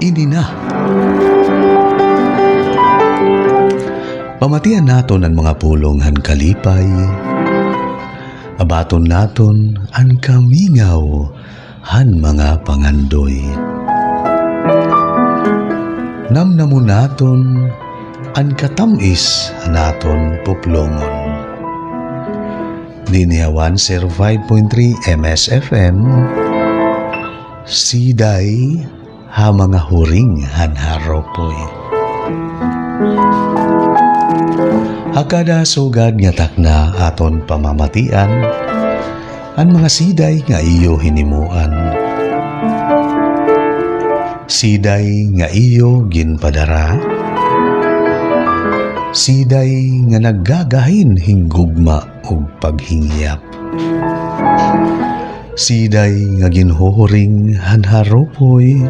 ini na. Pamatian naton ang mga pulong han kalipay, abaton naton ang kamingaw han mga pangandoy. Namnamon naton ang katamis naton puplongon. Ninihawan 05.3 MSFM, siday ha mga huring han haropoy. Hakada sugad nga takna aton pamamatian ang mga siday nga iyo hinimuan. Siday nga iyo ginpadara, siday nga naggagahin hinggugma og paghingyap. Siday nga ginhuhuring hanharopoy,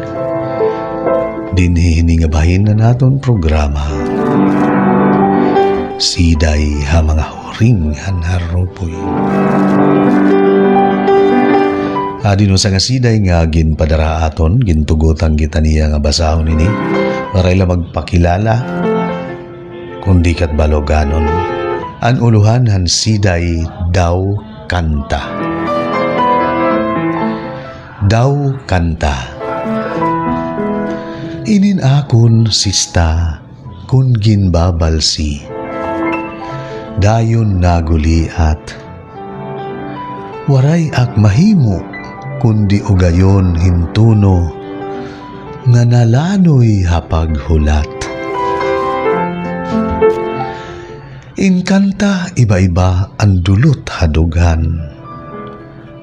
dinhi nga bahin na naton programa. Siday ha mga huring hanharopoy. Adino sa nga siday nga ginpadara aton, gintugotang kita niya nga basahon ini, para ila magpakilala, kundi kat baloganon, ang uluhan han siday daw kanta. Daw kanta. Inin akon sista kun ginbabalsi, dayon naguliat, waray ak mahimo kundi ugayon hintuno, nga nalanoy hapaghulat. Inkanta iba-iba ang dulot hadughan,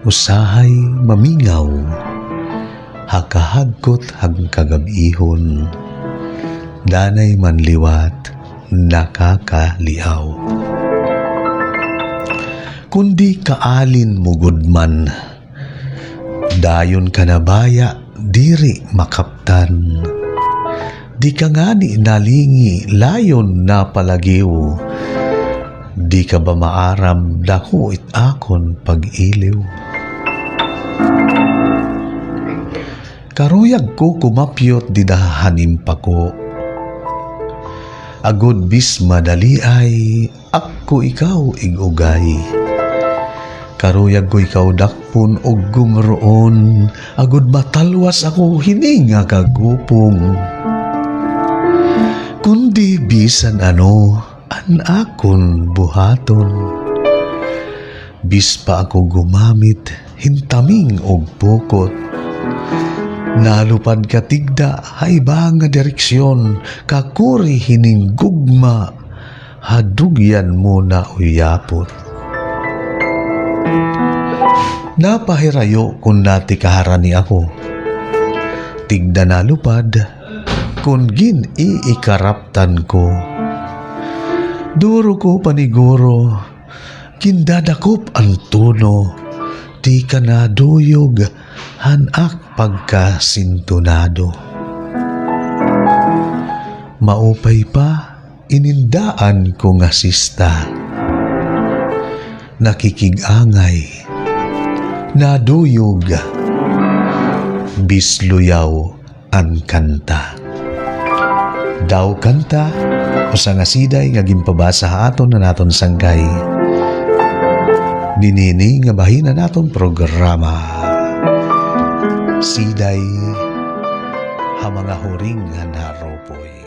usahay mamingaw, hakahagkot hang kagabihon, danay manliwat nakakaliaw. Kundi kaalin mugudman, dayon kanabaya diri makaptan, di ka nga ni nalingi layon na palagiw, di ka ba maaram dako it akon pag-iliw. Karuyag ko kumapyot di dahanim pako, agud bis madali ay akko ikaw igugay. Karuyag ko ikaw dakpon og gumroon, agud matalwas ako hininga kagupong. Kundi bisan ano an akon buhaton, bis pa ako gumamit hintaming og pukot. Nalupad katigda hayba nga direksyon, kakuri hining gugma, hadugyan mo na uyapot. Napahirayo kung nati kaharani ako, tigda nalupad kung gin iikaraptan ko. Duro ko paniguro, kindadakop ang tuno, di ka na duyog, hanak pagkasintunado. Maupay pa, inindaan ko nga sista, nakikigangay, naduyog, bisluyaw ang kanta. Daw kanta, o sa nga siday nga gimpabasa aton na naton sanggay, dinini nga bahina naton programa. Siday ha mga huring hanharopoy.